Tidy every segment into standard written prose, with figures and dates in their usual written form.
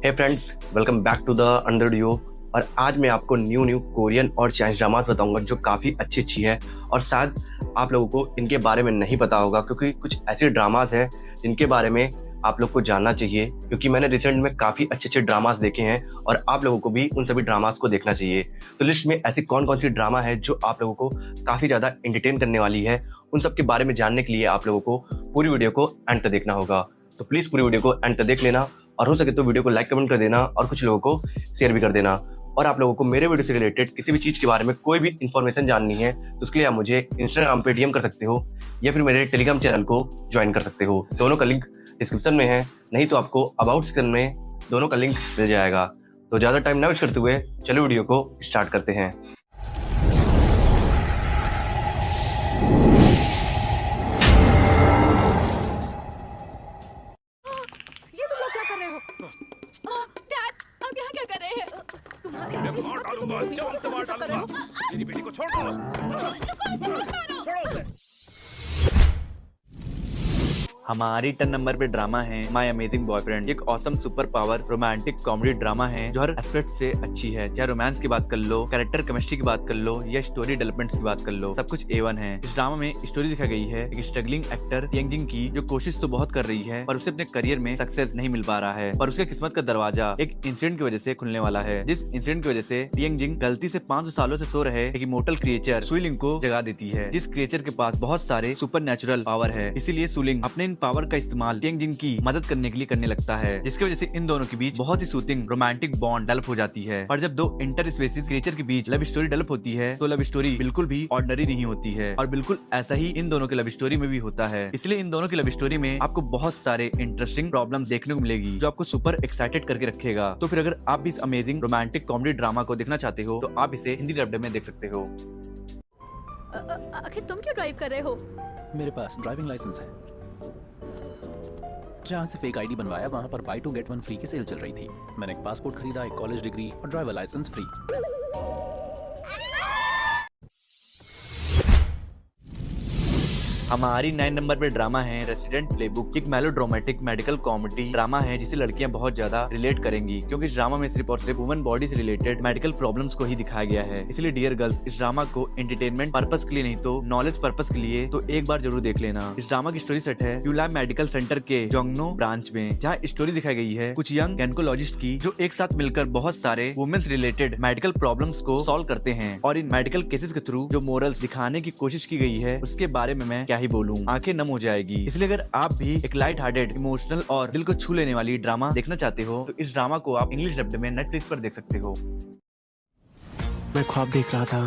Hey friends, welcome back to the under video. और आज मैं आपको न्यू कोरियन और चाइनीज ड्रामास बताऊंगा जो काफ़ी अच्छी है और शायद आप लोगों को इनके बारे में नहीं पता होगा, क्योंकि कुछ ऐसे ड्रामास हैं जिनके बारे में आप लोग को जानना चाहिए। क्योंकि मैंने रिसेंट में काफ़ी अच्छे ड्रामास देखे हैं और आप लोगों को भी उन सभी ड्रामास को देखना चाहिए। तो लिस्ट में ऐसी कौन कौन सी ड्रामा है जो आप लोगों को काफ़ी ज़्यादा एंटरटेन करने वाली है, उन सब के बारे में जानने के लिए आप लोगों को पूरी वीडियो को एंड तक देखना होगा। तो प्लीज़ पूरी वीडियो को एंड तक देख लेना और हो सके तो वीडियो को लाइक कमेंट कर देना और कुछ लोगों को शेयर भी कर देना। और आप लोगों को मेरे वीडियो से रिलेटेड किसी भी चीज़ के बारे में कोई भी इन्फॉर्मेशन जाननी है तो उसके लिए आप मुझे इंस्टाग्राम पे डीएम कर सकते हो या फिर मेरे टेलीग्राम चैनल को ज्वाइन कर सकते हो। दोनों का लिंक डिस्क्रिप्शन में है, नहीं तो आपको अबाउट सेक्शन में दोनों का लिंक मिल जाएगा। तो ज़्यादा टाइम ना वेस्ट करते हुए चलो वीडियो को स्टार्ट करते हैं। ये तुम लोग क्या कर रहे हो? डैड, आप यहाँ क्या कर रहे हैं? तुम्हारे मैं मार डालूंगा, जान से मार डालूंगा। मेरी बेटी को छोड़ दो। रुको, इसे मत मारो। छोड़ो उसे। हमारी 10 नंबर पे ड्रामा है माय अमेजिंग बॉयफ्रेंड। एक awesome super power romantic comedy drama है जो हर एस्पेक्ट से अच्छी है। चाहे रोमांस की बात कर लो, कैरेक्टर केमिस्ट्री की बात कर लो या स्टोरी डेवलपमेंट्स की बात कर लो, सब कुछ A1 है। इस ड्रामा में स्टोरी दिखाई गई है एक स्ट्रगलिंग एक्टर तियांजिंग की, जो कोशिश तो बहुत कर रही है पर उसे अपने करियर में सक्सेस नहीं मिल पा रहा है। पर उसके किस्मत का दरवाजा एक इंसिडेंट की वजह से खुलने वाला है, जिस इंसिडेंट की वजह से तियांजिंग गलती से 500 सालों से सो रहे एक इमोर्टल क्रिएचर सुलिंग को जगा देती है। जिस क्रिएचर के पास बहुत सारे सुपर नेचुरल पावर है, इसीलिए सुलिंग अपने इन पावर का इस्तेमाल तियांजिंग की मदद करने के लिए करने लगता है, जिसकी वजह से इन दोनों के बीच बहुत ही सूथिंग रोमांटिक बॉन्ड डेवलप हो जाती है। और जब दो इंटर स्पेसीज क्रिएचर के बीच लव स्टोरी डेवलप होती है तो लव स्टोरी बिल्कुल भी ऑर्डिनरी नहीं होती है और बिल्कुल ऐसा ही इन दोनों के लव स्टोरी में भी होता है। इसलिए इन दोनों की लव स्टोरी में आपको बहुत सारे इंटरेस्टिंग प्रॉब्लम्स देखने को मिलेगी जो आपको सुपर एक्साइटेड करके रखेगा। तो फिर अगर आप भी इस अमेजिंग रोमांटिक कॉमेडी ड्रामा को देखना चाहते हो तो आप इसे हिंदी डब्ड में देख सकते हो। आखिर तुम क्यों ड्राइव कर रहे हो? मेरे पास ड्राइविंग लाइसेंस है। जहाँ से फेक आईडी बनवाया वहाँ पर बाय 2 गेट 1 फ्री की सेल चल रही थी। मैंने एक पासपोर्ट खरीदा, एक कॉलेज डिग्री और ड्राइवर लाइसेंस फ्री। हमारी 9 नंबर पे ड्रामा है रेसिडेंट प्लेबुक। एक मेलोड्रामेटिक मेडिकल कॉमेडी ड्रामा है जिसे लड़कियां बहुत ज्यादा रिलेट करेंगी, क्योंकि इस ड्रामा में सिर्फ और सिर्फ वुमन बॉडी से रिलेटेड मेडिकल प्रॉब्लम्स को ही दिखाया गया है। इसलिए डियर गर्ल्स, इस ड्रामा को एंटरटेनमेंट पर्पस के लिए नहीं तो नॉलेज पर्पस के लिए तो एक बार जरूर देख लेना। इस ड्रामा की स्टोरी सेट है यूलैब मेडिकल सेंटर के जोंगनो ब्रांच में, जहाँ स्टोरी दिखाई गई है कुछ यंग गैनकोलॉजिस्ट की जो एक साथ मिलकर बहुत सारे वुमेन्स रिलेटेड मेडिकल प्रॉब्लम्स को सॉल्व करते हैं। और इन मेडिकल केसेस के थ्रू जो मोरल्स दिखाने की कोशिश की गई है उसके बारे में मैं क्या ही बोलूं, आंखें नम हो जाएगी। इसलिए अगर आप भी एक लाइट हार्टेड, इमोशनल और दिल को छू लेने वाली ड्रामा देखना चाहते हो तो इस ड्रामा को आप इंग्लिश डब्ड में नेटफ्लिक्स पर देख सकते हो। मैं ख्वाब देख रहा था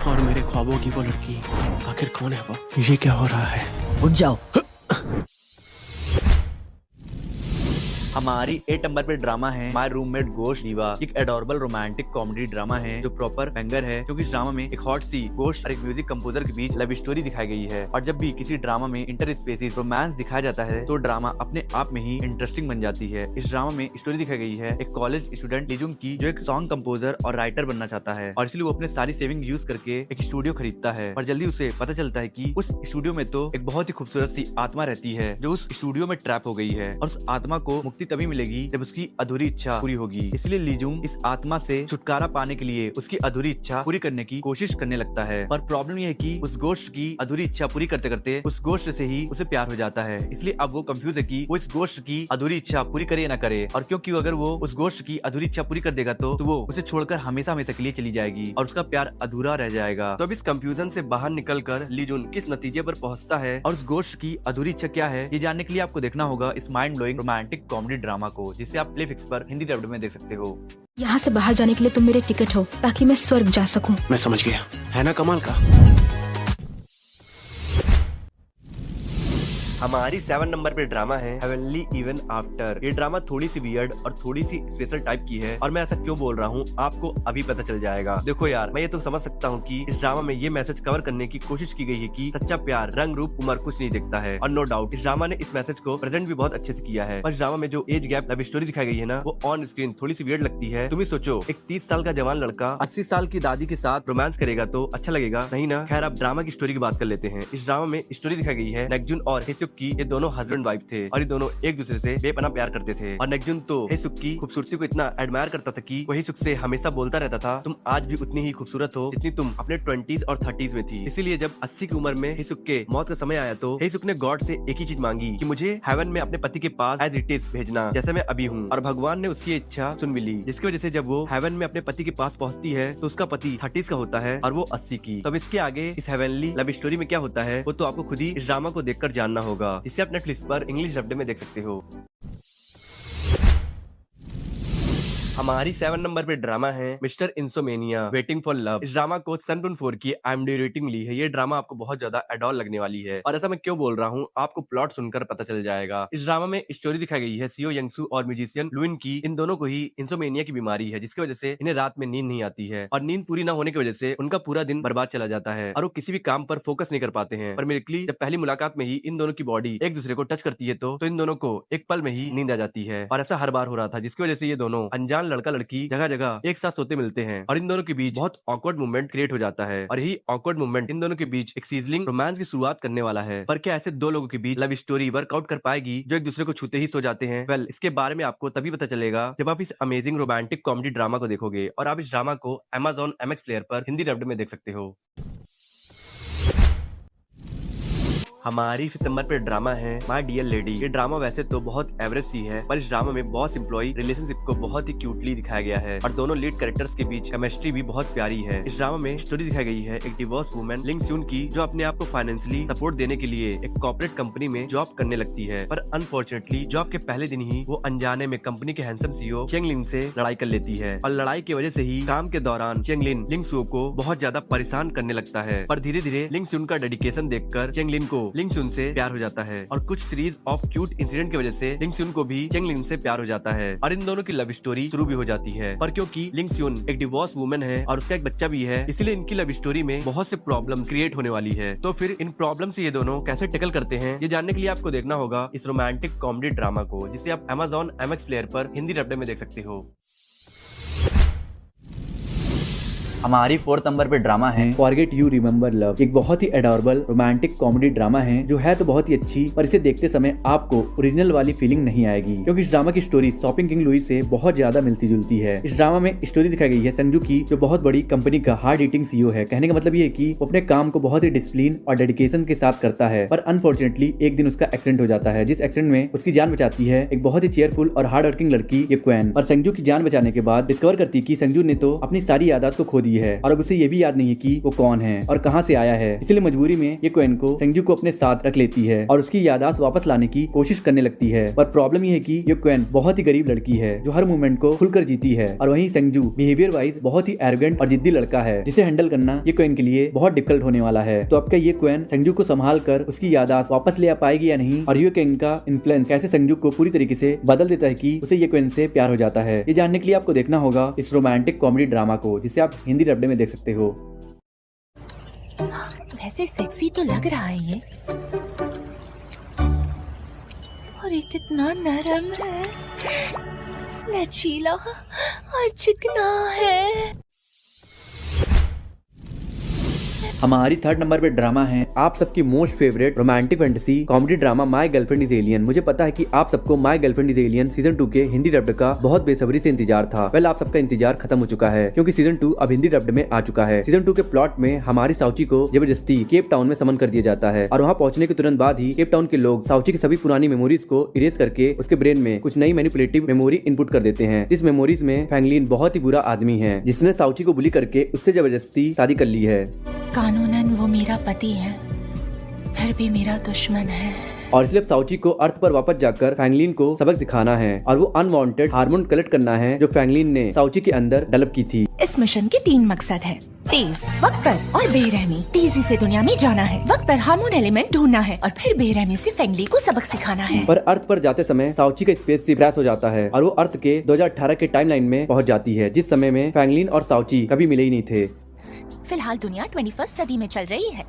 और मेरे ख्वाबों की वो लड़की आखिर कौन है? वो ये क्या हो रहा है? उठ जाओ। हमारी 8 नंबर पे ड्रामा है माय रूममेट गोश्त दीवा। एक एडोरेबल रोमांटिक कॉमेडी ड्रामा है जो प्रॉपर बैंगर है, क्योंकि इस ड्रामा में एक हॉट सी गोश्त और एक म्यूजिक कंपोजर के बीच लव स्टोरी दिखाई गई है। और जब भी किसी ड्रामा में इंटर स्पेसीज रोमांस दिखाया जाता है तो ड्रामा अपने आप में ही इंटरेस्टिंग बन जाती है। इस ड्रामा में स्टोरी दिखाई गई है एक कॉलेज स्टूडेंट लीजुंग की, जो एक सॉन्ग कंपोजर और राइटर बनना चाहता है और इसलिए वो अपने सारी सेविंग यूज करके एक स्टूडियो खरीदता है। और जल्दी उसे पता चलता है कि उस स्टूडियो में तो एक बहुत ही खूबसूरत सी आत्मा रहती है जो उस स्टूडियो में ट्रैप हो गई है और उस आत्मा को मुक्ति तभी मिलेगी जब उसकी अधूरी इच्छा पूरी होगी। इसलिए लीजुंग इस आत्मा से छुटकारा पाने के लिए उसकी अधूरी इच्छा पूरी करने की कोशिश करने लगता है। पर प्रॉब्लम यह है कि उस गोश्त की अधूरी इच्छा पूरी करते करते उस गोश्त से ही उसे प्यार हो जाता है। इसलिए अब वो कंफ्यूज है कि वो इस गोश्त की अधूरी इच्छा पूरी करे या ना करे, और क्योंकि अगर वो उस गोश्त की अधूरी इच्छा पूरी कर देगा तो वो उसे छोड़कर हमेशा हमेशा के लिए चली जाएगी और उसका प्यार अधूरा रह जाएगा। तो अब इस कंफ्यूजन से बाहर निकलकर लीजुन किस नतीजे पर पहुंचता है और उस गोश्त की अधूरी इच्छा क्या है, ये जानने के लिए आपको देखना होगा इस mind blowing romantic comedy drama को, जिसे आप प्लेफिक्स पर हिंदी डब्ड में देख सकते हो। यहाँ से बाहर जाने के लिए तुम मेरे टिकट हो ताकि मैं स्वर्ग जा सकूं। मैं समझ गया, है ना कमाल का? हमारी 7 नंबर पे ड्रामा है हेवनली इवन आफ्टर। ये ड्रामा थोड़ी सी वियर्ड और थोड़ी सी स्पेशल टाइप की है और मैं ऐसा क्यों बोल रहा हूँ आपको अभी पता चल जाएगा। देखो यार, मैं ये तो समझ सकता हूँ कि इस ड्रामा में ये मैसेज कवर करने की कोशिश की गई है कि सच्चा प्यार रंग रूप उम्र कुछ नहीं देखता है, और नो डाउट इस ड्रामा ने इस मैसेज को प्रेजेंट भी बहुत अच्छे से किया है। पर इस ड्रामा में जो एज गैप लव स्टोरी दिखाई गई है ना, वो ऑन स्क्रीन थोड़ी सी वियर्ड लगती है। तुम ही सोचो, एक 30 साल का जवान लड़का 80 साल की दादी के साथ रोमांस करेगा तो अच्छा लगेगा नहीं ना। खैर अब ड्रामा की स्टोरी की बात कर लेते हैं। इस ड्रामा में स्टोरी दिखाई गई है नेक्जुन और हिस्युक हेसुक की ये दोनों हस्बैंड वाइफ थे और ये दोनों एक दूसरे से बेपनाह प्यार करते थे। और नेक्जुन तो हेसुक की खूबसूरती को इतना एडमायर करता था कि वो हेसुक से हमेशा बोलता रहता था, तुम आज भी उतनी ही खूबसूरत हो जितनी तुम अपने 20s और 30s में थी। इसीलिए जब 80 की उम्र में हेसुक के मौत का समय आया तो हेसुक ने गॉड से एक ही चीज मांगी कि मुझे हेवन में अपने पति के पास एज इट इज भेजना, जैसे मैं अभी हूँ। और भगवान ने उसकी इच्छा सुन भी ली, जिसकी वजह से जब वो हेवन में अपने पति के पास पहुंचती है तो उसका पति 30s का होता है और वो 80 की। तब इसके आगे इस हेवनली लव स्टोरी में क्या होता है वो तो आपको खुद ही इस ड्रामा को देखकर जानना होगा, जिसे आप नेटफ्लिक्स पर इंग्लिश डब्ड में देख सकते हो। हमारी 7 नंबर पे ड्रामा है mister insomnia waiting for love. इस ड्रामा को 7.4 की IMDb रेटिंग मिली है। ये ड्रामा आपको बहुत ज्यादा एडॉल लगने वाली है और ऐसा मैं क्यों बोल रहा हूँ आपको प्लॉट सुनकर पता चल जाएगा। इस ड्रामा में स्टोरी दिखाई गई है सियो यंगसू और म्यूजिशियन लुइन की। इन दोनों को ही इंसोमेनिया की बीमारी है, जिसकी वजह से इन्हें रात में नींद नहीं आती है और नींद पूरी न होने की वजह से उनका पूरा दिन बर्बाद चला जाता है और वो किसी भी काम पर फोकस नहीं कर पाते हैं। पर मिरेकली जब पहली मुलाकात में ही इन दोनों की बॉडी एक दूसरे को टच करती है तो इन दोनों को एक पल में ही नींद आ जाती है और ऐसा हर बार हो रहा था, जिसकी वजह से ये दोनों अनजान लड़का लड़की जगह जगह एक साथ सोते मिलते हैं और इन दोनों के बीच बहुत ऑकवर्ड मूवमेंट क्रिएट हो जाता है और यही ऑकवर्ड मूवमेंट इन दोनों के बीच एक सीजलिंग रोमांस की शुरुआत करने वाला है। पर क्या ऐसे दो लोगों के बीच लव स्टोरी वर्कआउट कर पाएगी जो एक दूसरे को छूते ही सो जाते हैं? वेल, इसके बारे में आपको तभी पता चलेगा जब आप इस अमेजिंग रोमांटिक कॉमेडी ड्रामा को देखोगे और आप इस ड्रामा को Amazon MX प्लेयर पर हिंदी डब्ड में देख सकते हो। हमारी 5 नंबर पे ड्रामा है माय डियर लेडी। ये ड्रामा वैसे तो बहुत एवरेज सी है, पर इस ड्रामा में बॉस एम्प्लॉय रिलेशनशिप को बहुत ही क्यूटली दिखाया गया है और दोनों लीड कैरेक्टर्स के बीच केमिस्ट्री भी बहुत प्यारी है। इस ड्रामा में स्टोरी दिखाई गई है एक डिवोर्स वुमेन लिंग स्यून की, जो अपने आप को फाइनेंशियली सपोर्ट देने के लिए एक कॉर्पोरेट कंपनी में जॉब करने लगती है। पर अनफॉर्चुनेटली जॉब के पहले दिन ही वो अनजाने में कंपनी के हैंडसम सीईओ चेंग लिन से लड़ाई कर लेती है और लड़ाई की वजह से ही काम के दौरान चेंग लिन लिंग सुओ को बहुत ज्यादा परेशान करने लगता है। पर धीरे धीरे लिंग स्यून का डेडिकेशन देखकर चेंग लिन को लिंग स्यून से प्यार हो जाता है और कुछ सीरीज ऑफ क्यूट इंसिडेंट की वजह से लिंग स्यून को भी चेंग लिन से प्यार हो जाता है और इन दोनों की लव स्टोरी शुरू भी हो जाती है। पर क्योंकि लिंग स्यून एक डिवोर्स वुमेन है और उसका एक बच्चा भी है, इसलिए इनकी लव स्टोरी में बहुत से प्रॉब्लम क्रिएट होने वाली है। तो फिर इन प्रॉब्लम से ये दोनों कैसे टैकल करते हैं, ये जानने के लिए आपको देखना होगा इस रोमांटिक कॉमेडी ड्रामा को, जिसे आप Amazon MX प्लेयर पर हिंदी डब्ड में देख सकते हो। हमारी 4th नंबर पे ड्रामा है फॉरगेट यू रिमेम्बर लव। एक बहुत ही एडोरेबल रोमांटिक कॉमेडी ड्रामा है जो है तो बहुत ही अच्छी, पर इसे देखते समय आपको ओरिजिनल वाली फीलिंग नहीं आएगी, क्योंकि इस ड्रामा की स्टोरी शॉपिंग किंग लुई से बहुत ज्यादा मिलती जुलती है। इस ड्रामा में स्टोरी दिखाई गई है संजू की, जो बहुत बड़ी कंपनी का हार्ड ईटिंग सीईओ है। कहने का मतलब ये है कि वो अपने काम को बहुत ही डिसिप्लिन और डेडिकेशन के साथ करता है, पर अनफॉर्चुनेटली एक दिन उसका एक्सीडेंट हो जाता है, जिस एक्सीडेंट में उसकी जान बचाती है एक बहुत ही चेयरफुल और हार्ड वर्किंग लड़की ये क्वेन। और संजू की जान बचाने के बाद डिस्कवर करती है कि संजू ने तो अपनी सारी यादाश्त को खो दी है और अब उसे ये भी याद नहीं है कि वो कौन है और कहां से आया है। इसलिए मजबूरी में ये क्वेन को संजू को अपने साथ रख लेती है और उसकी यादाश्त वापस लाने की कोशिश करने लगती है। पर प्रॉब्लम ये है कि ये क्वेन बहुत ही गरीब लड़की है जो हर मूवमेंट को खुलकर जीती है, और वहीं संजू बिहेवियर वाइज बहुत ही एरोगेंट और जिद्दी लड़का है, जिसे हैंडल करना ये क्वेन के लिए बहुत डिफिकल्ट होने वाला है। तो अब क्या ये क्वेन संजू को संभाल कर उसकी यादाश्त वापस ले आ पाएगी या नहीं, और ये क्वेन का इन्फ्लुएंस कैसे संजू को पूरी तरीके से बदल देता है कि उसे ये क्वेन से प्यार हो जाता है। ये जानने के लिए आपको देखना होगा इस रोमांटिक कॉमेडी ड्रामा को, जिसे आप हिंदी डब्ड में देख सकते हो। वैसे सेक्सी तो लग रहा है ये, और ये कितना नरम है, लचीला और चिकना है। हमारी 3rd नंबर पे ड्रामा है आप सबकी most favourite romantic fantasy comedy drama my girlfriend is alien. मुझे पता है कि आप सबको my girlfriend is alien season 2 के हिंदी डब्ड का बहुत बेसब्री से इंतजार था। वेल, आप सबका इंतजार खत्म हो चुका है, क्योंकि सीजन 2 अब हिंदी डब्ड में आ चुका है। सीजन 2 के प्लॉट में हमारी साउची को जबरदस्ती केप टाउन में समन कर दिया जाता है और वहाँ पहुंचने के तुरंत बाद ही केप टाउन के लोग साउची की सभी पुरानी मेमोरीज को इरेज करके उसके ब्रेन में कुछ नई मैनिपुलेटिव मेमोरी इनपुट कर देते हैं। इस मेमोरीज में फैंगलिन बहुत ही बुरा आदमी है, जिसने साउची को बुली करके उससे जबरदस्ती शादी कर ली है। कानूनन वो मेरा पति है, फिर भी मेरा दुश्मन है, और इसलिए साउची को अर्थ पर वापस जाकर फैंगलिन को सबक सिखाना है और वो अनवांटेड हार्मोन कलेक्ट करना है जो फैंगलिन ने साउची के अंदर डेवलप की थी। इस मिशन के 3 मकसद है: तेज, वक्त पर और बेरहमी। तेजी से दुनिया में जाना है, वक्त पर हार्मोन एलिमेंट ढूंढना है और फिर बेरहमी से फैंगली को सबक सिखाना है। पर अर्थ पर जाते समय साउची का स्पेसशिप क्रैश हो जाता है और वो अर्थ के 2018 के टाइमलाइन में पहुंच जाती है, जिस समय में फैंगलिन और साउची कभी मिले ही नहीं थे। फिलहाल दुनिया 21वीं सदी में चल रही है।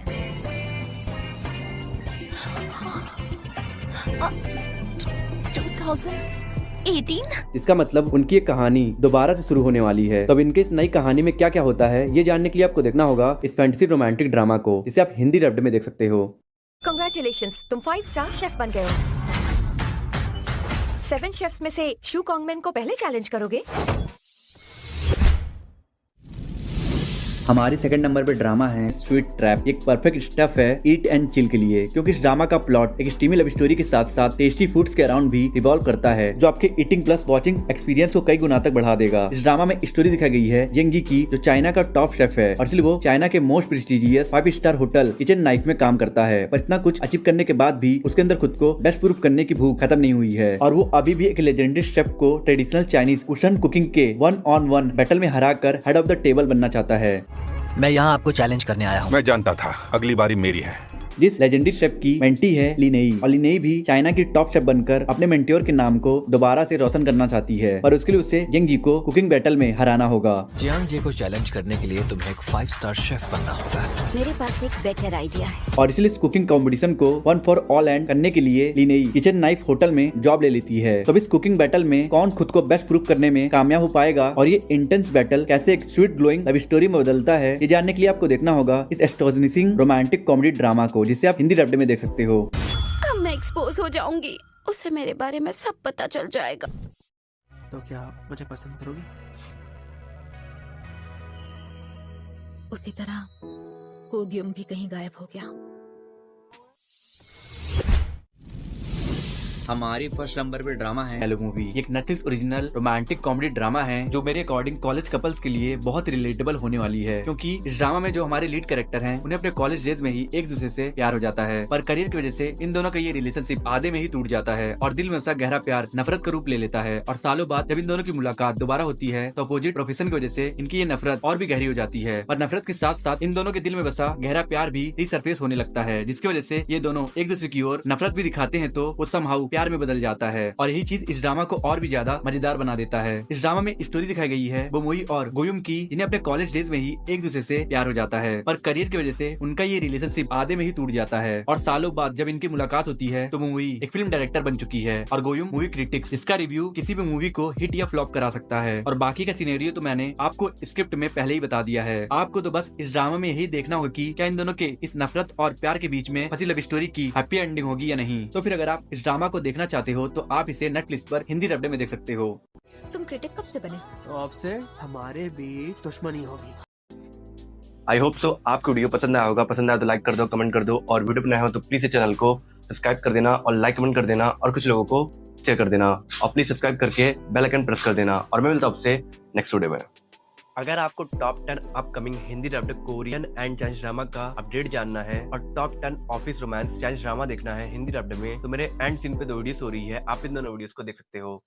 2018? इसका मतलब उनकी एक कहानी दोबारा से शुरू होने वाली है। तो अब इनके इस नई कहानी में क्या क्या होता है, ये जानने के लिए आपको देखना होगा इस फैंटेसी रोमांटिक ड्रामा को, जिसे आप हिंदी डब्ड में देख सकते हो। Congratulations, तुम 5 स्टार शेफ बन गए हो। 7 शेफ्स में से शू कॉन्गमैन को पहले चैलेंज करोगे? हमारे सेकंड नंबर पे ड्रामा है स्वीट ट्रैप। एक परफेक्ट स्टफ है ईट एंड चिल के लिए, क्योंकि इस ड्रामा का प्लॉट एक स्टीमी लव स्टोरी के साथ साथ टेस्टी फूड्स के अराउंड भी रिवॉल्व करता है, जो आपके ईटिंग प्लस वॉचिंग एक्सपीरियंस को कई गुना तक बढ़ा देगा। इस ड्रामा में स्टोरी दिखाई गई है यंग जी की, जो चाइना का टॉप शेफ है और इसलिए वो चाइना के most prestigious 5 star hotel kitchen knife में काम करता है। पर इतना कुछ अचीव करने के बाद भी उसके अंदर खुद को बेस्ट प्रूफ करने की भूख खत्म नहीं हुई है और वो अभी भी एक लेजेंडरी शेफ को ट्रेडिशनल चाइनीज कुशन कुकिंग के 1-on-1 बैटल में हराकर हेड ऑफ द टेबल बनना चाहता है। मैं यहाँ आपको चैलेंज करने आया हूँ। मैं जानता था अगली बारी मेरी है। जिस लेजेंडरी शेफ की मेंटी है लिनेई, और लिनेई भी चाइना की टॉप शेफ बनकर अपने मेंट्योर के नाम को दोबारा से रोशन करना चाहती है, पर उसके लिए उसे यंग जी को कुकिंग बैटल में हराना होगा। जियांग जी को चैलेंज करने के लिए तुम्हें एक 5 स्टार शेफ बनना होगा। मेरे पास एक बेटर आइडिया है। और इसलिए इस कुकिंग कंपटीशन को वन फॉर ऑल एंड करने के लिए लिनेई किचन नाइफ होटल में जॉब ले लेती है। तो इस कुकिंग बैटल में कौन खुद को बेस्ट प्रूफ करने में कामयाब हो पाएगा और ये इंटेंस बैटल कैसे एक स्वीट ग्लोइंग लव स्टोरी में बदलता है, ये जानने के लिए आपको देखना होगा इस एस्टोनिशिंग रोमांटिक कॉमेडी ड्रामा को, जिसे आप हिंदी डब में देख सकते हो। अब मैं एक्सपोज हो जाऊंगी, उसे मेरे बारे में सब पता चल जाएगा। तो क्या आप मुझे पसंद करोगी? उसी तरह कोग्युम भी कहीं गायब हो गया। हमारी फर्स्ट नंबर पे ड्रामा है हेलो मूवी। एक Netflix original romantic comedy drama है जो मेरे अकॉर्डिंग कॉलेज कपल्स के लिए बहुत रिलेटेबल होने वाली है, क्योंकि इस ड्रामा में जो हमारे लीड कैरेक्टर हैं उन्हें अपने कॉलेज डेज में ही एक दूसरे से प्यार हो जाता है, पर करियर की वजह से इन दोनों का ये रिलेशनशिप आधे में ही टूट जाता है और दिल में उसका गहरा प्यार नफरत का रूप ले लेता है। और सालों बाद जब इन दोनों की मुलाकात दोबारा होती है तो अपोजिट प्रोफेशन की वजह से इनकी ये नफरत और भी गहरी हो जाती है, और नफरत के साथ साथ इन दोनों के दिल में बसा गहरा प्यार भी रिसरफेस होने लगता है, जिसकी वजह से ये दोनों एक दूसरे की ओर नफरत भी दिखाते हैं तो वो समहाउ प्यार में बदल जाता है। और यही चीज इस ड्रामा को और भी ज्यादा मजेदार बना देता है। इस ड्रामा में स्टोरी दिखाई गई है बोमुई और गोयुम की, जिन्हें अपने कॉलेज डेज में ही एक दूसरे से प्यार हो जाता है, पर करियर की वजह से उनका ये रिलेशनशिप आधे में ही टूट जाता है। और सालों बाद जब इनकी मुलाकात होती है तो बोमुई एक फिल्म डायरेक्टर बन चुकी है और गोयुम मूवी क्रिटिक्स। इसका रिव्यू किसी भी मूवी को हिट या फ्लॉप करा सकता है, और बाकी का सिनेरियो तो मैंने आपको स्क्रिप्ट में पहले ही बता दिया है। आपको तो बस इस ड्रामा में यही देखना होगा कि क्या इन दोनों के इस नफरत और प्यार के बीच में फंसी लव स्टोरी की हैप्पी एंडिंग होगी या नहीं। तो फिर अगर आप इस ड्रामा को देखना चाहते हो तो आप इसे नेटफ्लिक्स पर हिंदी डब्बे में देख सकते हो। तुम क्रिटिक कब से बने? तो आपसे हमारे बीच दुश्मनी होगी। आई होप सो आपको वीडियो पसंद आया होगा। पसंद आया तो लाइक कर दो, कमेंट कर दो, और वीडियो बनाए हो तो प्लीज इस चैनल को सब्सक्राइब कर देना और लाइक कमेंट कर देना और कुछ लोगों को शेयर कर देना, और प्लीज सब्सक्राइब करके बेल आइकन प्रेस कर देना। और मैं मिलता हूं आपसे नेक्स्ट वीडियो में। अगर आपको top 10 upcoming Hindi dubbed Korean and Chinese drama का अपडेट जानना है और top 10 office Grauman's Chinese drama देखना है हिंदी डब्ड में, तो मेरे एंड सीन पे 2 वीडियोस हो रही है, आप इन दोनों वीडियोस को देख सकते हो।